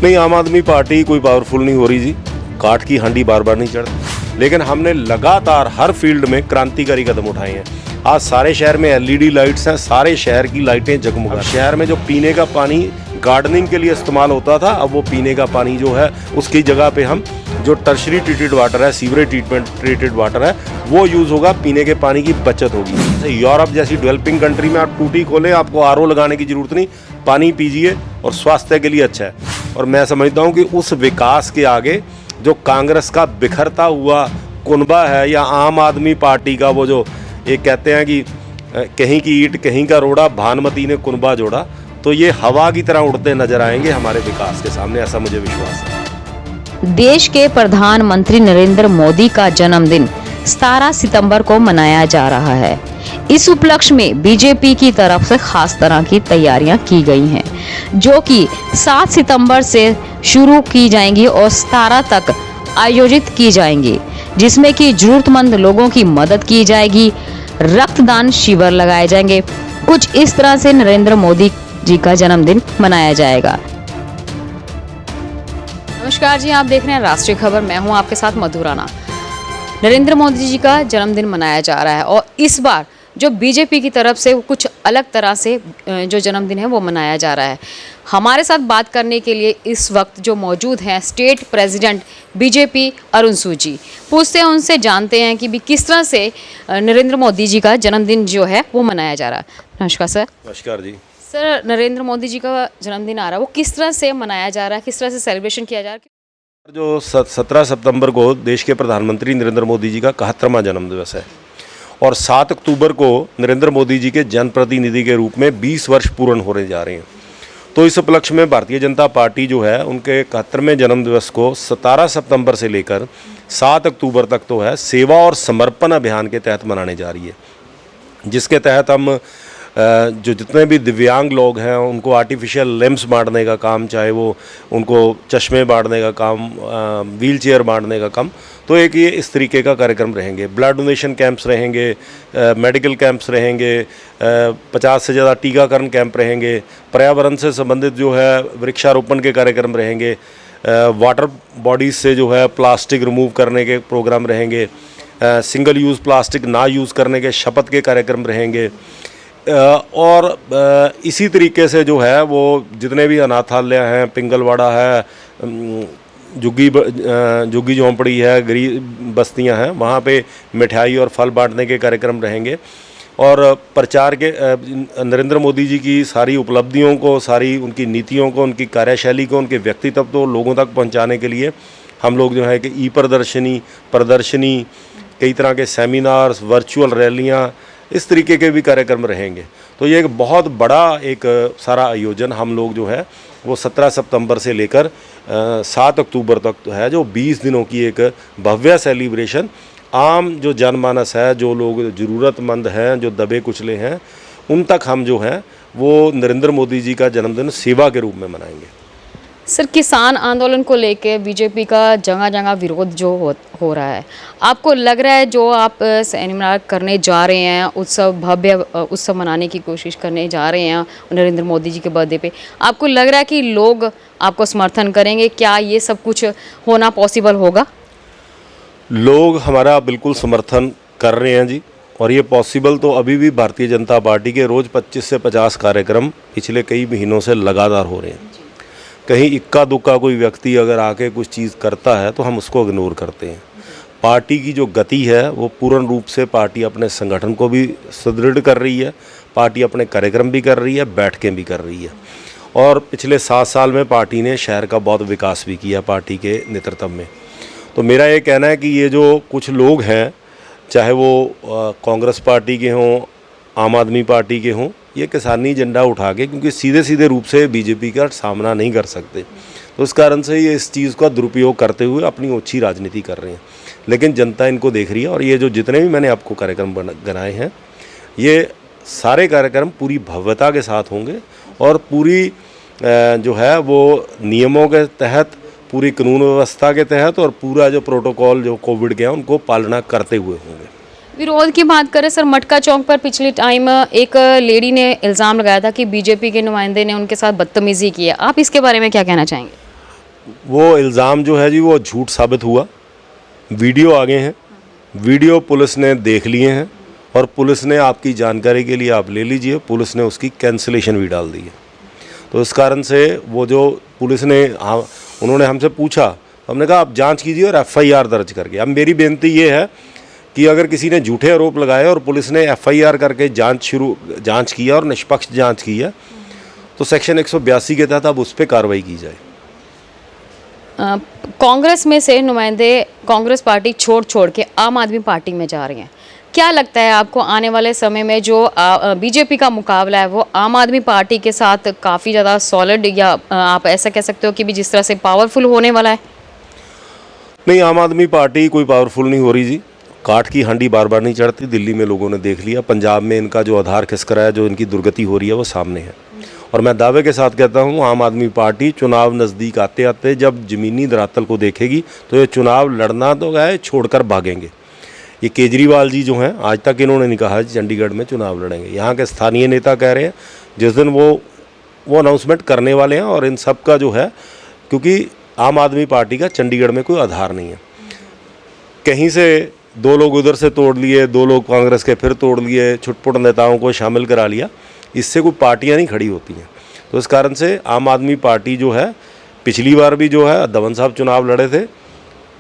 नहीं, आम आदमी पार्टी कोई पावरफुल नहीं हो रही जी, काठ की हांडी बार बार नहीं चढ़ती, लेकिन हमने लगातार हर फील्ड में क्रांतिकारी कदम उठाए हैं। आज सारे शहर में एलईडी लाइट्स हैं, सारे शहर की लाइटें जगमगा। शहर में जो पीने का पानी गार्डनिंग के लिए इस्तेमाल होता था, अब वो पीने का पानी जो है उसकी जगह पे हम जो टर्शरी ट्रीटेड वाटर है, सीवरेज ट्रीटमेंट ट्रीटेड वाटर है, वो यूज़ होगा, पीने के पानी की बचत होगी। यूरोप जैसी डेवलपिंग कंट्री में आप टूटी खोलें, आपको आरओ लगाने की ज़रूरत नहीं, पानी पीजिए और स्वास्थ्य के लिए अच्छा है। और मैं समझता हूँ कि उस विकास के आगे जो कांग्रेस का बिखरता हुआ कुनबा है, या आम आदमी पार्टी का वो जो ये कहते हैं कि कहीं की ईंट कहीं का रोड़ा, भानुमती ने कुनबा जोड़ा, तो ये हवा की तरह उड़ते नजर आएंगे हमारे विकास के सामने, ऐसा मुझे विश्वास है। देश के प्रधानमंत्री नरेंद्र मोदी का जन्मदिन 17 सितंबर को मनाया जा रहा है। इस उपलक्ष्य में बीजेपी की तरफ से खास तरह की तैयारियां की गई हैं, जो कि 7 सितंबर से शुरू की जाएंगी और 17 तक आयोजित की जाएंगी, जिसमें कि जरूरतमंद लोगों की मदद की जाएगी, रक्तदान शिविर लगाए जाएंगे। कुछ इस तरह से नरेंद्र मोदी जी का जन्मदिन मनाया जाएगा। नमस्कार जी, आप देख रहे हैं राष्ट्रीय खबर, मैं हूं आपके साथ मधु राणा। नरेंद्र मोदी जी का जन्मदिन मनाया जा रहा है और इस बार जो बीजेपी की तरफ से कुछ अलग तरह से जो जन्मदिन है वो मनाया जा रहा है। हमारे साथ बात करने के लिए इस वक्त जो मौजूद हैं स्टेट प्रेसिडेंट बीजेपी अरुण सूद जी, पूछते हैं उनसे, जानते हैं कि भी किस तरह से नरेंद्र मोदी जी का जन्मदिन जो है वो मनाया जा रहा है। नमस्कार सर। नमस्कार जी। सर, नरेंद्र मोदी जी का जन्मदिन आ रहा है, वो किस तरह से मनाया जा रहा है, किस तरह से सेलिब्रेशन किया जा रहा है? जो 17 सितंबर को देश के प्रधानमंत्री नरेंद्र मोदी जी का 71वां जन्म दिवस है और 7 अक्टूबर को नरेंद्र मोदी जी के जनप्रतिनिधि के रूप में 20 वर्ष पूर्ण होने जा रहे हैं। तो इस उपलक्ष्य में भारतीय जनता पार्टी जो है उनके 71वें जन्म दिवस को 17 सितंबर से लेकर 7 अक्टूबर तक तो है सेवा और समर्पण अभियान के तहत मनाने जा रही है, जिसके तहत हम जो जितने भी दिव्यांग लोग हैं उनको आर्टिफिशियल लिम्स बांटने का काम, चाहे वो उनको चश्मे बांटने का काम, व्हील चेयर बांटने का काम, तो एक ये इस तरीके का कार्यक्रम रहेंगे। ब्लड डोनेशन कैंप्स रहेंगे, मेडिकल कैंप्स रहेंगे, 50 से ज़्यादा टीकाकरण कैंप रहेंगे, पर्यावरण से संबंधित जो है वृक्षारोपण के कार्यक्रम रहेंगे, वाटर बॉडीज से जो है प्लास्टिक रिमूव करने के प्रोग्राम रहेंगे, सिंगल यूज़ प्लास्टिक ना यूज़ करने के शपथ के कार्यक्रम रहेंगे, और इसी तरीके से जो है वो जितने भी अनाथालय हैं, पिंगलवाड़ा है, झुग्गी झोंपड़ी है, गरीब बस्तियां हैं, वहाँ पे मिठाई और फल बांटने के कार्यक्रम रहेंगे। और प्रचार के नरेंद्र मोदी जी की सारी उपलब्धियों को, सारी उनकी नीतियों को, उनकी कार्यशैली को, उनके व्यक्तित्व को लोगों तक पहुँचाने के लिए हम लोग जो है कि ई प्रदर्शनी, कई तरह के सेमिनार्स, वर्चुअल रैलियाँ, इस तरीके के भी कार्यक्रम रहेंगे। तो ये एक बहुत बड़ा एक सारा आयोजन हम लोग जो है वो 17 सितंबर से लेकर 7 अक्टूबर तक है, जो 20 दिनों की एक भव्य सेलिब्रेशन आम जो जनमानस है, जो लोग ज़रूरतमंद हैं, जो दबे कुचले हैं, उन तक हम जो है वो नरेंद्र मोदी जी का जन्मदिन सेवा के रूप में मनाएंगे। सर, किसान आंदोलन को लेके बीजेपी का जगह जगह विरोध जो हो रहा है, आपको लग रहा है जो आप सेमिनार करने जा रहे हैं, उत्सव, भव्य उत्सव मनाने की कोशिश करने जा रहे हैं नरेंद्र मोदी जी के बर्थडे पे, आपको लग रहा है कि लोग आपको समर्थन करेंगे? क्या ये सब कुछ होना पॉसिबल होगा? लोग हमारा बिल्कुल समर्थन कर रहे हैं जी, और ये पॉसिबल तो अभी भी भारतीय जनता पार्टी के रोज़ 25 से 50 कार्यक्रम पिछले कई महीनों से लगातार हो रहे हैं। कहीं इक्का दुक्का कोई व्यक्ति अगर आके कुछ चीज़ करता है तो हम उसको इग्नोर करते हैं। पार्टी की जो गति है वो पूर्ण रूप से पार्टी अपने संगठन को भी सुदृढ़ कर रही है, पार्टी अपने कार्यक्रम भी कर रही है, बैठकें भी कर रही है। और पिछले 7 साल में पार्टी ने शहर का बहुत विकास भी किया पार्टी के नेतृत्व में। तो मेरा ये कहना है कि ये जो कुछ लोग हैं, चाहे वो कांग्रेस पार्टी के हों, आम आदमी पार्टी के हों, ये किसानी झंडा उठा के, क्योंकि सीधे रूप से बीजेपी का सामना नहीं कर सकते, तो इस कारण से ये इस चीज़ का दुरुपयोग करते हुए अपनी ओछी राजनीति कर रहे हैं। लेकिन जनता इनको देख रही है, और ये जो जितने भी मैंने आपको कार्यक्रम बनाए हैं, ये सारे कार्यक्रम पूरी भव्यता के साथ होंगे और पूरी जो है वो नियमों के तहत, पूरी कानून व्यवस्था के तहत, और पूरा जो प्रोटोकॉल जो कोविड के हैं उनको पालना करते हुए होंगे। विरोध की बात करें सर, मटका चौक पर पिछले टाइम एक लेडी ने इल्ज़ाम लगाया था कि बीजेपी के नुमाइंदे ने उनके साथ बदतमीज़ी की है, आप इसके बारे में क्या कहना चाहेंगे? वो इल्ज़ाम जो है जी वो झूठ साबित हुआ। वीडियो आ गए हैं, वीडियो पुलिस ने देख लिए हैं और पुलिस ने, आपकी जानकारी के लिए आप ले लीजिए, पुलिस ने उसकी कैंसिलेशन भी डाल दी है। तो इस कारण से वो जो पुलिस ने, हाँ, उन्होंने हमसे पूछा, हमने कहा आप जांच कीजिए और FIR दर्ज करके। अब मेरी बेनती ये है कि अगर किसी ने झूठे आरोप लगाए और पुलिस ने FIR करके जांच किया और निष्पक्ष जांच की है, तो सेक्शन 182 के तहत अब उस पर कार्रवाई की जाए। कांग्रेस में से नुमाइंदे कांग्रेस पार्टी छोड़ के आम आदमी पार्टी में जा रहे हैं। क्या लगता है आपको आने वाले समय में जो बीजेपी का मुकाबला है वो आम आदमी पार्टी के साथ काफ़ी ज़्यादा सॉलिड, या आप ऐसा कह सकते हो कि भी जिस तरह से पावरफुल होने वाला है? नहीं, आम आदमी पार्टी कोई पावरफुल नहीं हो रही जी। काठ की हांडी बार बार नहीं चढ़ती। दिल्ली में लोगों ने देख लिया, पंजाब में इनका जो आधार खिसक रहा है, जो इनकी दुर्गति हो रही है वो सामने है। और मैं दावे के साथ कहता हूँ, आम आदमी पार्टी चुनाव नज़दीक आते आते जब ज़मीनी धरातल को देखेगी तो ये चुनाव लड़ना तो गए, छोड़कर भागेंगे। ये केजरीवाल जी जो हैं, आज तक इन्होंने नहीं कहा चंडीगढ़ में चुनाव लड़ेंगे। यहाँ के स्थानीय नेता कह रहे हैं जिस दिन वो अनाउंसमेंट करने वाले हैं। और इन सब का जो है, क्योंकि आम आदमी पार्टी का चंडीगढ़ में कोई आधार नहीं है। कहीं से 2 लोग उधर से तोड़ लिए, 2 लोग कांग्रेस के फिर तोड़ लिए, छुटपुट नेताओं को शामिल करा लिया, इससे कोई पार्टियां नहीं खड़ी होती हैं। तो इस कारण से आम आदमी पार्टी जो है, पिछली बार भी जो है धवन साहब चुनाव लड़े थे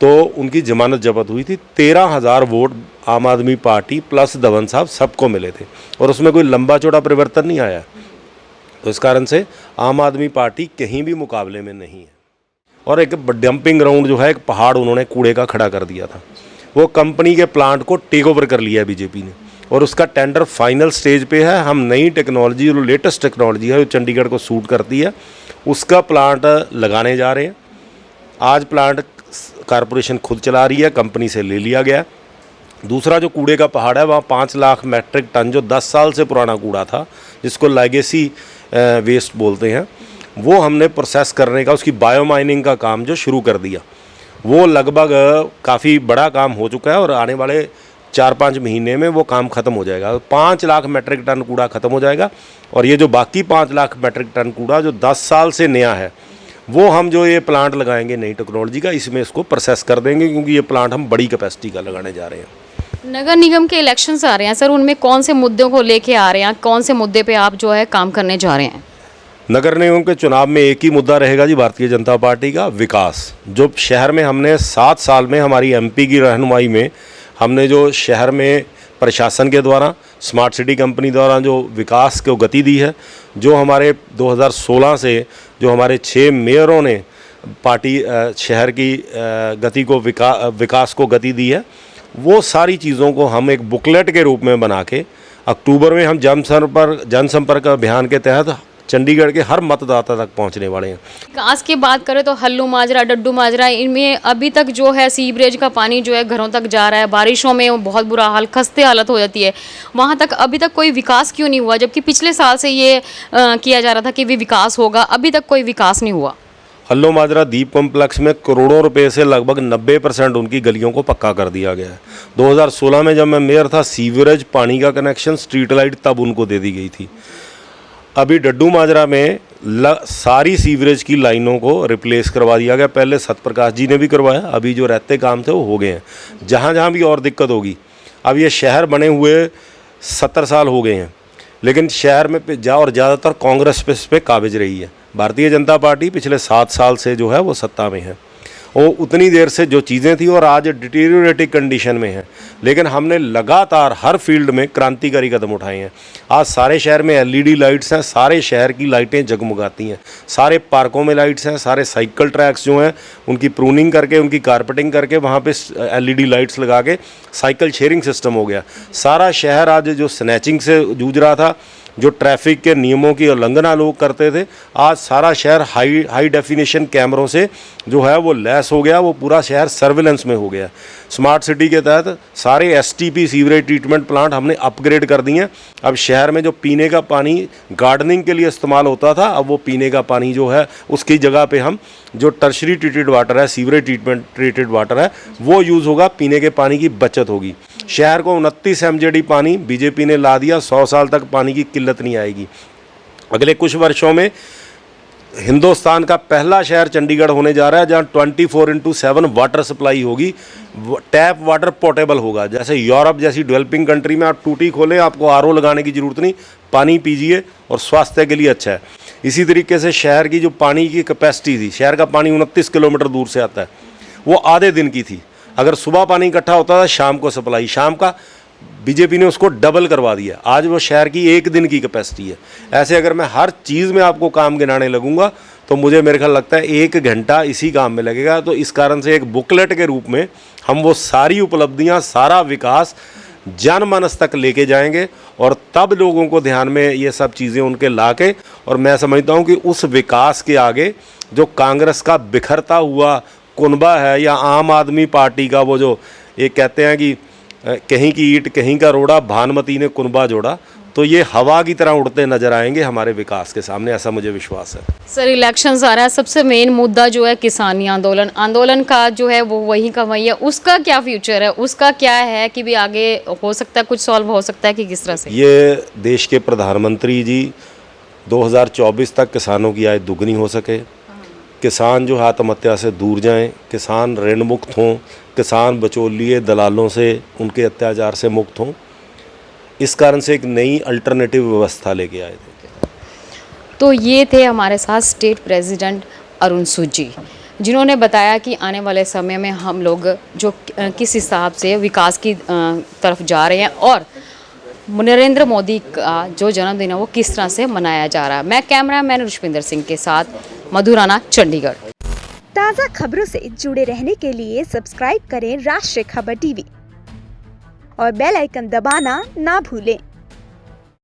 तो उनकी जमानत जब्त हुई थी। 13,000 वोट आम आदमी पार्टी प्लस धवन साहब सबको मिले थे और उसमें कोई लंबा चौड़ा परिवर्तन नहीं आया। तो इस कारण से आम आदमी पार्टी कहीं भी मुकाबले में नहीं है। और एक डंपिंग ग्राउंड जो है, एक पहाड़ उन्होंने कूड़े का खड़ा कर दिया था, वो कंपनी के प्लांट को टेक ओवर कर लिया है बीजेपी ने और उसका टेंडर फाइनल स्टेज पे है। हम नई टेक्नोलॉजी, जो लेटेस्ट टेक्नोलॉजी है, जो चंडीगढ़ को सूट करती है, उसका प्लांट लगाने जा रहे हैं। आज प्लांट कारपोरेशन खुद चला रही है, कंपनी से ले लिया गया। दूसरा जो कूड़े का पहाड़ है, वहाँ 5 लाख मैट्रिक टन जो 10 साल से पुराना कूड़ा था, जिसको लेगेसी वेस्ट बोलते हैं, वो हमने प्रोसेस करने का, उसकी बायोमाइनिंग का काम जो शुरू कर दिया, वो लगभग काफ़ी बड़ा काम हो चुका है और आने वाले 4-5 महीने में वो काम ख़त्म हो जाएगा। 5 लाख मैट्रिक टन कूड़ा ख़त्म हो जाएगा और ये जो बाकी 5 लाख मैट्रिक टन कूड़ा जो 10 साल से नया है, वो हम जो ये प्लांट लगाएंगे नई टेक्नोलॉजी का, इसमें इसको प्रोसेस कर देंगे, क्योंकि ये प्लांट हम बड़ी कैपेसिटी का लगाने जा रहे हैं। नगर निगम के इलेक्शंस आ रहे हैं सर, उनमें कौन से मुद्दों को लेके आ रहे हैं, कौन से मुद्दे पे आप जो है काम करने जा रहे हैं? नगर निगम के चुनाव में एक ही मुद्दा रहेगा जी, भारतीय जनता पार्टी का विकास। जो शहर में हमने 7 साल में हमारी MP की रहनुमाई में हमने जो शहर में प्रशासन के द्वारा, स्मार्ट सिटी कंपनी द्वारा जो विकास को गति दी है, जो हमारे 2016 से जो हमारे 6 मेयरों ने पार्टी शहर की गति को विकास को गति दी है, वो सारी चीज़ों को हम एक बुकलेट के रूप में बना के अक्टूबर में हम जनसंपर्क अभियान के तहत चंडीगढ़ के हर मतदाता तक पहुंचने वाले हैं। विकास की बात करें तो हल्लू माजरा, डड्डू माजरा, इनमें अभी तक जो है सीवरेज का पानी जो है घरों तक जा रहा है। बारिशों में वो बहुत बुरा हाल, खस्ते हालत हो जाती है। वहाँ तक अभी तक कोई विकास क्यों नहीं हुआ, जबकि पिछले साल से ये किया जा रहा था कि भी विकास होगा, अभी तक कोई विकास नहीं हुआ। हल्लो माजरा द्वीप कॉम्प्लेक्स में करोड़ों रुपए से लगभग 90% उनकी गलियों को पक्का कर दिया गया है। 2016 में जब मैं मेयर था, सीवरेज, पानी का कनेक्शन, स्ट्रीट लाइट तब उनको दे दी गई थी। अभी डड्डू माजरा में सारी सीवरेज की लाइनों को रिप्लेस करवा दिया गया। पहले सतप्रकाश जी ने भी करवाया, अभी जो रहते काम थे वो हो गए हैं। जहाँ जहाँ भी और दिक्कत होगी, अब ये शहर बने हुए 70 साल हो गए हैं, लेकिन शहर में और ज़्यादातर कांग्रेस पे इस पर काबिज रही है। भारतीय जनता पार्टी पिछले 7 साल से जो है वो सत्ता में है। वो उतनी देर से जो चीज़ें थी और आज डिटीरियोरेटिव कंडीशन में है, लेकिन हमने लगातार हर फील्ड में क्रांतिकारी कदम उठाए हैं। आज सारे शहर में LED लाइट्स हैं, सारे शहर की लाइटें जगमगाती हैं, सारे पार्कों में लाइट्स हैं, सारे साइकिल ट्रैक्स जो हैं उनकी प्रूनिंग करके, उनकी कारपेटिंग करके वहाँ पे LED लाइट्स लगा के साइकिल शेयरिंग सिस्टम हो गया। सारा शहर आज जो स्नैचिंग से जूझ रहा था, जो ट्रैफिक के नियमों की उल्लंघना लोग करते थे, आज सारा शहर हाई डेफिनेशन कैमरों से जो है वो लैस हो गया। वो पूरा शहर सर्विलेंस में हो गया। स्मार्ट सिटी के तहत सारे STP सीवरेज ट्रीटमेंट प्लांट हमने अपग्रेड कर दिए हैं। अब शहर में जो पीने का पानी गार्डनिंग के लिए इस्तेमाल होता था, अब वो पीने का पानी जो है उसकी जगह पे हम जो टर्शरी ट्रीटेड वाटर है, सीवरेज ट्रीटेड वाटर है, वो यूज़ होगा। पीने के पानी की बचत होगी। शहर को 29 MJD पानी बीजेपी ने ला दिया। 100 साल तक पानी की किल्लत नहीं आएगी। अगले कुछ वर्षों में हिंदुस्तान का पहला शहर चंडीगढ़ होने जा रहा है जहां 24/7 वाटर सप्लाई होगी, टैप वाटर पोर्टेबल होगा। जैसे यूरोप जैसी डेवलपिंग कंट्री में आप टूटी खोलें, आपको आरओ लगाने की ज़रूरत नहीं, पानी पीजिए और स्वास्थ्य के लिए अच्छा है। इसी तरीके से शहर की जो पानी की कैपेसिटी थी, शहर का पानी 29 किलोमीटर दूर से आता है, वो आधे दिन की थी। अगर सुबह पानी इकट्ठा होता था, शाम को सप्लाई, शाम का बीजेपी ने उसको डबल करवा दिया। आज वो शहर की एक दिन की कैपेसिटी है। ऐसे अगर मैं हर चीज़ में आपको काम गिनाने लगूंगा तो मुझे मेरे ख्याल लगता है 1 घंटा इसी काम में लगेगा। तो इस कारण से एक बुकलेट के रूप में हम वो सारी उपलब्धियां, सारा विकास जनमानस तक लेके जाएंगे और तब लोगों को ध्यान में ये सब चीज़ें उनके ला के, और मैं समझता हूँ कि उस विकास के आगे जो कांग्रेस का बिखरता हुआ कुनबा है या आम आदमी पार्टी का वो जो ये कहते हैं कि कहीं की ईंट कहीं का रोड़ा, भानुमति ने कुनबा जोड़ा, तो ये हवा की तरह उड़ते नजर आएंगे हमारे विकास के सामने, ऐसा मुझे विश्वास है। सर, इलेक्शंस आ रहा है, सबसे मेन मुद्दा जो है किसानी आंदोलन का जो है वो वही का वही है। उसका क्या फ्यूचर है, उसका क्या है कि भी आगे हो सकता है कुछ सॉल्व हो सकता है कि किस तरह से? ये देश के प्रधानमंत्री जी 2024 तक किसानों की आय दुगनी हो सके, किसान जो आत्महत्या से दूर जाएं, किसान ऋण मुक्त हों, किसान बिचौलिए दलालों से उनके अत्याचार से मुक्त हों, इस कारण से एक नई अल्टरनेटिव व्यवस्था लेके आए थे। तो ये थे हमारे साथ स्टेट प्रेसिडेंट अरुण सूद जी, जिन्होंने बताया कि आने वाले समय में हम लोग जो किस हिसाब से विकास की तरफ जा रहे हैं और नरेंद्र मोदी का जो जन्मदिन है वो किस तरह से मनाया जा रहा है। मैं कैमरामैन रुशविंदर सिंह के साथ मधु राणा, चंडीगढ़। ताज़ा खबरों से जुड़े रहने के लिए सब्सक्राइब करें राष्ट्रीय खबर टीवी और बेल आइकन दबाना ना भूलें।